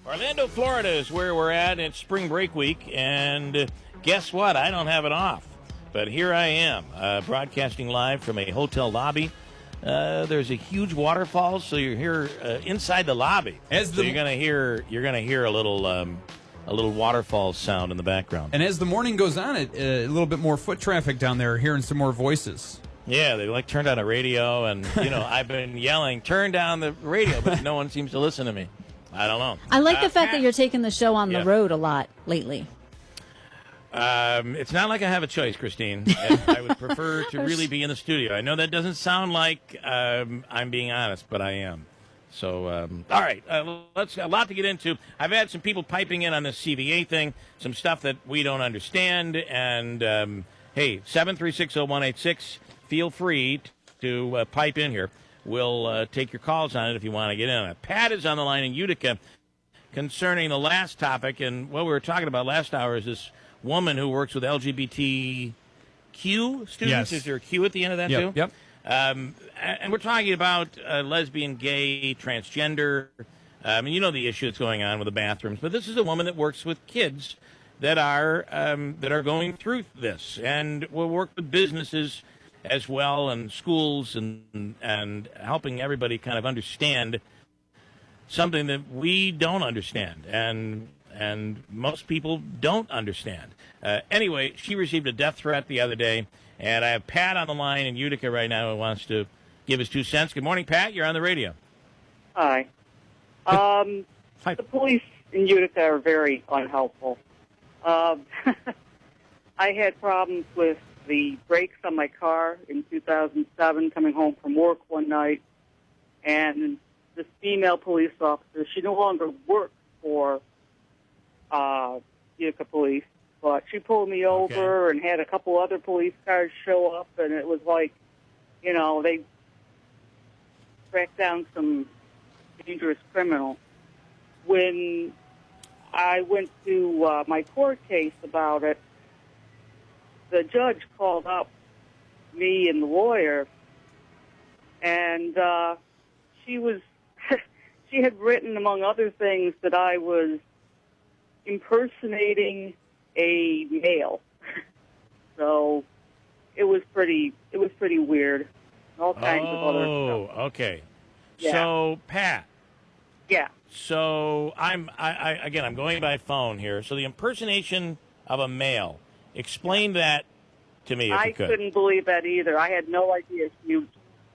Orlando, Florida is where we're at. It's spring break week, and guess what? I don't have it off. But here I am, broadcasting live from a hotel lobby. There's a huge waterfall, so you're here inside the lobby. You're gonna hear a little waterfall sound in the background. And as the morning goes on, a little bit more foot traffic down there, hearing some more voices. Yeah, they turned on a radio, and I've been yelling, "Turn down the radio," but no one seems to listen to me. I don't know. I like the fact that you're taking the show on the road a lot lately. It's not like I have a choice, Christine. I would prefer to really be in the studio. I know that doesn't sound like I'm being honest, but I am. So, all right, let's a lot to get into. I've had some people piping in on this CVA thing, some stuff that we don't understand. And, hey, 7360186, feel free to pipe in here. We'll take your calls on it if you want to get in on it. Pat is on the line in Utica concerning the last topic. And what we were talking about last hour is this woman who works with Lgbtq students. Yes. Is there a Q at the end of that, too? Yep. And we're talking about lesbian, gay, transgender. You know the issue that's going on with the bathrooms. But this is a woman that works with kids that are going through this. And we'll work with businesses as well, and schools, and helping everybody kind of understand something that we don't understand, and most people don't understand. Anyway, she received a death threat the other day, and I have Pat on the line in Utica right now who wants to give his 2 cents. Good morning, Pat. You're on the radio. Hi. Hi. The police in Utica are very unhelpful. I had problems with the brakes on my car in 2007 coming home from work one night, and this female police officer, she no longer works for Utica Police, but she pulled me over and had a couple other police cars show up, and it was like, they tracked down some dangerous criminal. When I went to my court case about it, the judge called up me and the lawyer, and she had written, among other things, that I was impersonating a male. So it was pretty weird. All kinds of other stuff. Oh, okay. Yeah. So, Pat. Yeah. So I'm going by phone here. So the impersonation of a male. Explain that to me, if you could. I couldn't believe that either. I had no idea she was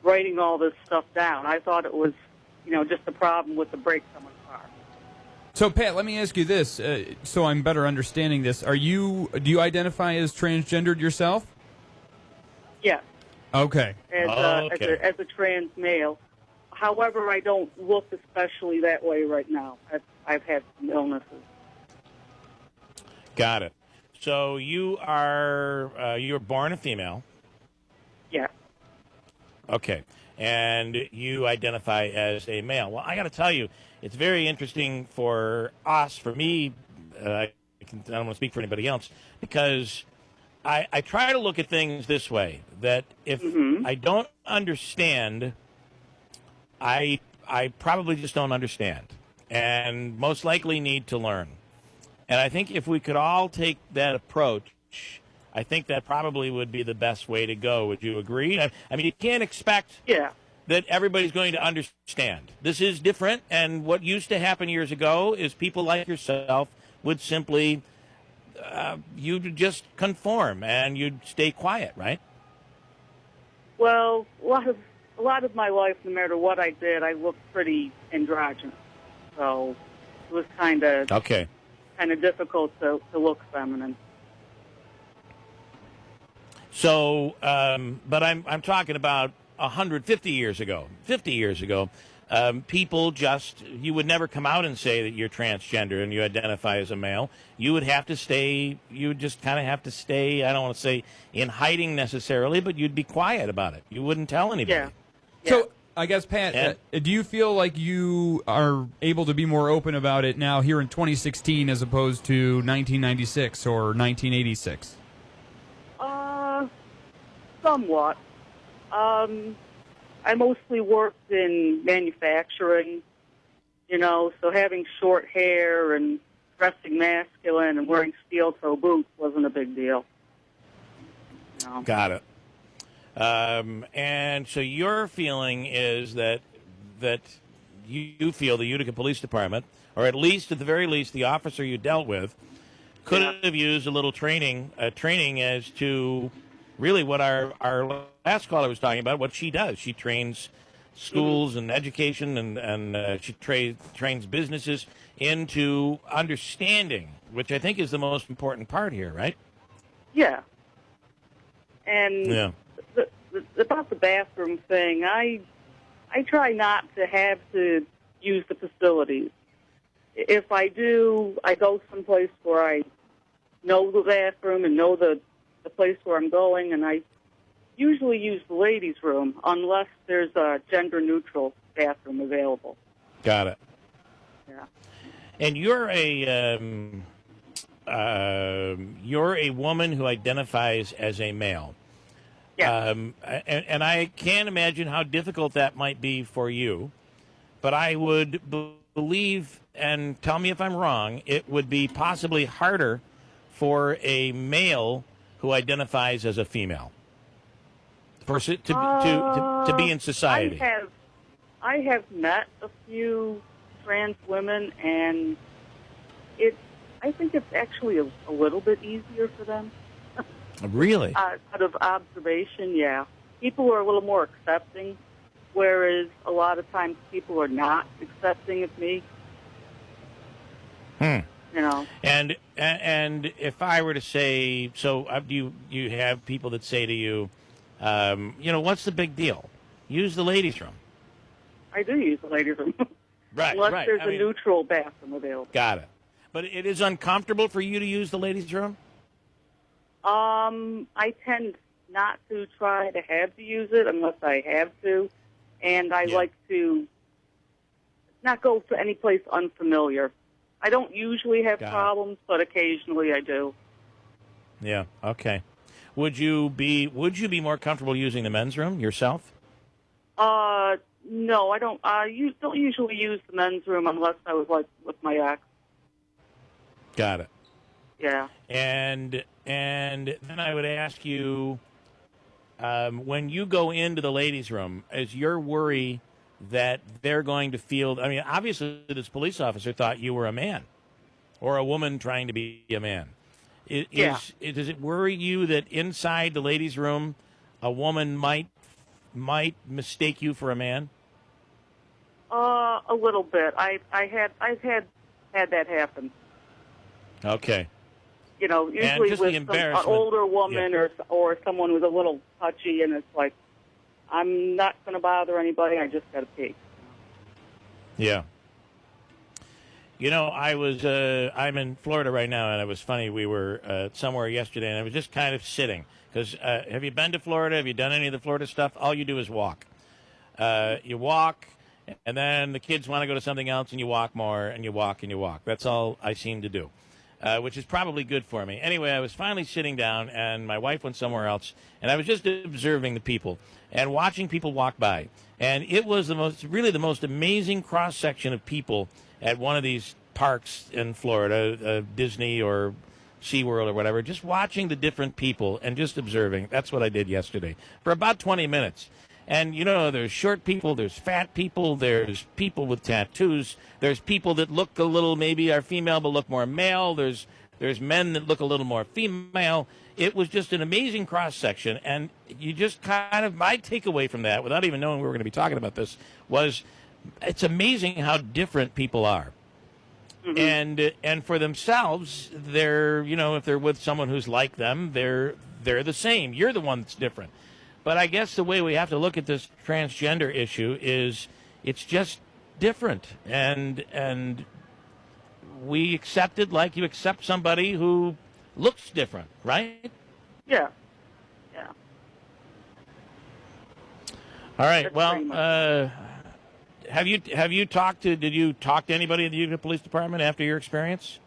writing all this stuff down. I thought it was, just a problem with the brakes on my car. So, Pat, let me ask you this, so I'm better understanding this. Do you identify as transgendered yourself? Yes. Okay. As a trans male. However, I don't look especially that way right now. I've had some illnesses. Got it. So you were born a female. Yeah. Okay. And you identify as a male. Well, I got to tell you, it's very interesting for us, for me, I don't want to speak for anybody else, because I try to look at things this way, that if I don't understand, I probably just don't understand, and most likely need to learn. And I think if we could all take that approach, I think that probably would be the best way to go. Would you agree? I mean, you can't expect that everybody's going to understand. This is different, and what used to happen years ago is people like yourself would simply, you'd just conform, and you'd stay quiet, right? Well, a lot of my life, no matter what I did, I looked pretty androgynous. So it was kind of difficult to look feminine. So, but I'm talking about 150 years ago, 50 years ago, people you would never come out and say that you're transgender and you identify as a male. You would have to stay, you would just kind of have to stay, I don't want to say in hiding necessarily, but you'd be quiet about it. You wouldn't tell anybody. Yeah. So, I guess, Pat, do you feel like you are able to be more open about it now here in 2016 as opposed to 1996 or 1986? Somewhat. I mostly worked in manufacturing, So having short hair and dressing masculine and wearing steel-toe boots wasn't a big deal. Got it. And so your feeling is that you feel the Utica Police Department, or at the very least, the officer you dealt with, could have used a little training as to really what our last caller was talking about, what she does. She trains schools and education, and she trains businesses into understanding, which I think is the most important part here, right? Yeah. And about the bathroom thing, I try not to have to use the facilities. If I do, I go someplace where I know the bathroom and know the place where I'm going, and I usually use the ladies' room unless there's a gender-neutral bathroom available. Got it. Yeah. And you're a woman who identifies as a male. Yeah. And I can't imagine how difficult that might be for you, but I would believe, and tell me if I'm wrong, it would be possibly harder for a male who identifies as a female to be in society. I have met a few trans women, and I think it's actually a little bit easier for them. Really? Out of observation, yeah. People are a little more accepting, whereas a lot of times people are not accepting of me. And if I were to say, so you have people that say to you, what's the big deal? Use the ladies' room. I do use the ladies' room. Right, Unless there's a neutral bathroom available. Got it. But it is uncomfortable for you to use the ladies' room? I tend not to try to have to use it unless I have to, and I like to not go to any place unfamiliar. I don't usually have problems, but occasionally I do. Yeah. Okay. Would you be more comfortable using the men's room yourself? No, I don't. I don't usually use the men's room unless I was with my ex. Got it. Yeah. And then I would ask you, when you go into the ladies' room, is your worry that they're going to feel? I mean, obviously, this police officer thought you were a man, or a woman trying to be a man. Does it worry you that inside the ladies' room, a woman might mistake you for a man? A little bit. I've had that happen. Okay. Usually with an older woman or someone who's a little touchy, and it's like, I'm not going to bother anybody. I just got to pee. Yeah. I'm in Florida right now, and it was funny. We were somewhere yesterday, and I was just kind of sitting. Because have you been to Florida? Have you done any of the Florida stuff? All you do is walk. You walk, and then the kids want to go to something else, and you walk more, and you walk, and you walk. That's all I seem to do, which is probably good for me. Anyway, I was finally sitting down, and my wife went somewhere else, and I was just observing the people and watching people walk by. And it was the most amazing cross-section of people at one of these parks in Florida, Disney or SeaWorld or whatever, just watching the different people and just observing. That's what I did yesterday for about 20 minutes. And, there's short people, there's fat people, there's people with tattoos, there's people that look a little, maybe are female but look more male, there's men that look a little more female. It was just an amazing cross-section, and you just my takeaway from that, without even knowing we were going to be talking about this, was it's amazing how different people are. Mm-hmm. And for themselves, they're, if they're with someone who's like them, they're the same. You're the one that's different. But I guess the way we have to look at this transgender issue is it's just different. And we accept it like you accept somebody who looks different, right? Yeah. Yeah. All right. Well, did you talk to anybody in the Utica Police Department after your experience?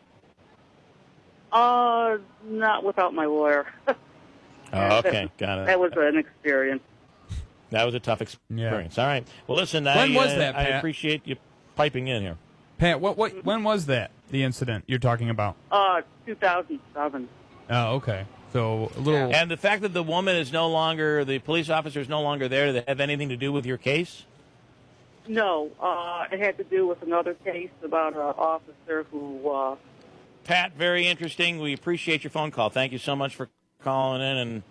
Not without my lawyer. Oh, okay. Got it. That was an experience. That was a tough experience. Yeah. All right. Well, listen, when was that, I Pat? appreciate you piping in here. Pat, when was that, the incident you're talking about? 2007. Oh, okay. So a little. And the fact that the woman is no longer, the police officer is no longer there, did that have anything to do with your case? No, it had to do with another case about an officer who... Pat, very interesting. We appreciate your phone call. Thank you so much for calling in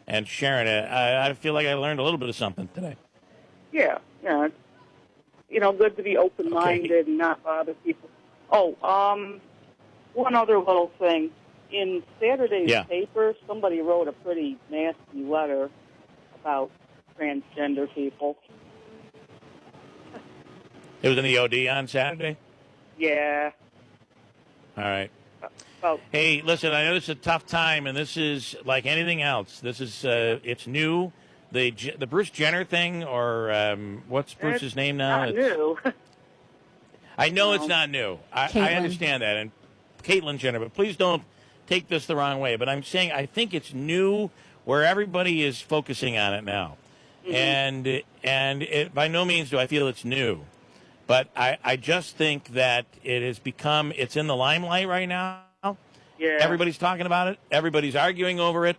and sharing it. I feel like I learned a little bit of something today. Yeah. It's, good to be open-minded and not bother people. Oh, one other little thing. In Saturday's paper, somebody wrote a pretty nasty letter about transgender people. It was in the OD on Saturday? Yeah. All right. Well, hey, listen, I know this is a tough time, and this is like anything else. This is, it's new. The Bruce Jenner thing, or what's Bruce's name now? Not new. I know it's not new. I understand that. And Caitlyn Jenner, but please don't take this the wrong way. But I'm saying I think it's new where everybody is focusing on it now. Mm-hmm. And it, by no means do I feel it's new. But I just think that it has become, it's in the limelight right now. Yeah. Everybody's talking about it. Everybody's arguing over it.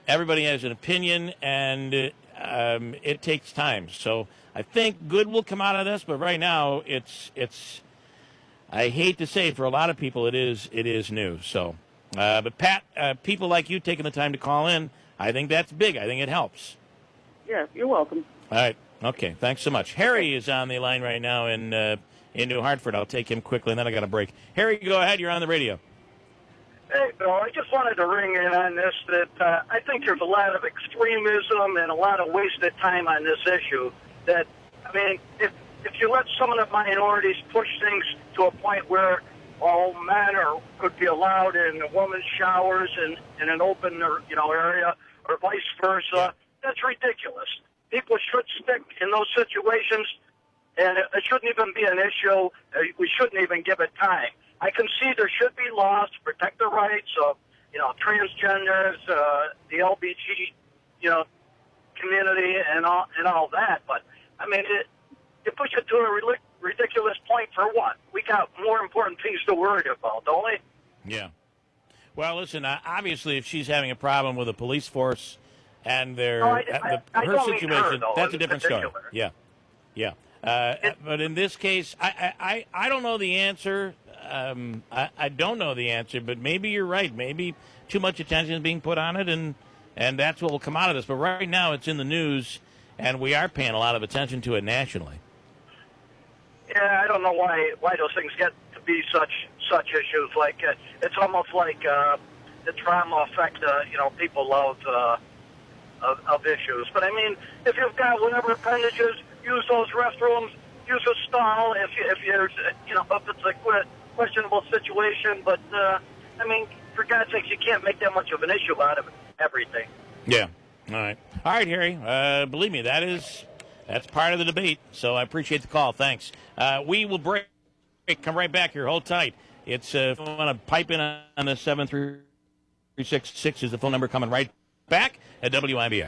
Everybody has an opinion, and it takes time. So I think good will come out of this, but right now it's I hate to say, for a lot of people it is new. So, but Pat, people like you taking the time to call in, I think that's big. I think it helps. Yeah, you're welcome. All right. Okay, thanks so much. Harry is on the line right now in New Hartford. I'll take him quickly, and then I got a break. Harry, go ahead. You're on the radio. Hey, Bill, I just wanted to ring in on this, that I think there's a lot of extremism and a lot of wasted time on this issue. That, I mean, if you let some of the minorities push things to a point where all men could be allowed in women's showers in an open area, or vice versa, that's ridiculous. People should stick in those situations, and it shouldn't even be an issue. We shouldn't even give it time. I can see there should be laws to protect the rights of, transgenders, the LGBTQ, community, and all that. But I mean, you push it to a ridiculous point for what? We got more important things to worry about, don't we? Yeah. Well, listen. Obviously, if she's having a problem with the police force and her situation, that's a different story. Yeah. But in this case, I don't know the answer. I don't know the answer, but maybe you're right. Maybe too much attention is being put on it, and that's what will come out of this. But right now, it's in the news, and we are paying a lot of attention to it nationally. Yeah, I don't know why those things get to be such issues. Like it's almost like the trauma effect. People of issues. But I mean, if you've got whatever appendages, use those restrooms. Use a stall if it's a questionable situation. But I mean, for God's sakes, you can't make that much of an issue out of everything. Yeah. All right, Harry. Believe me, that's part of the debate. So I appreciate the call. Thanks. We will break. Come right back here. Hold tight. It's if you want to pipe in on the 73366 is the phone number. Coming right back at WIBX.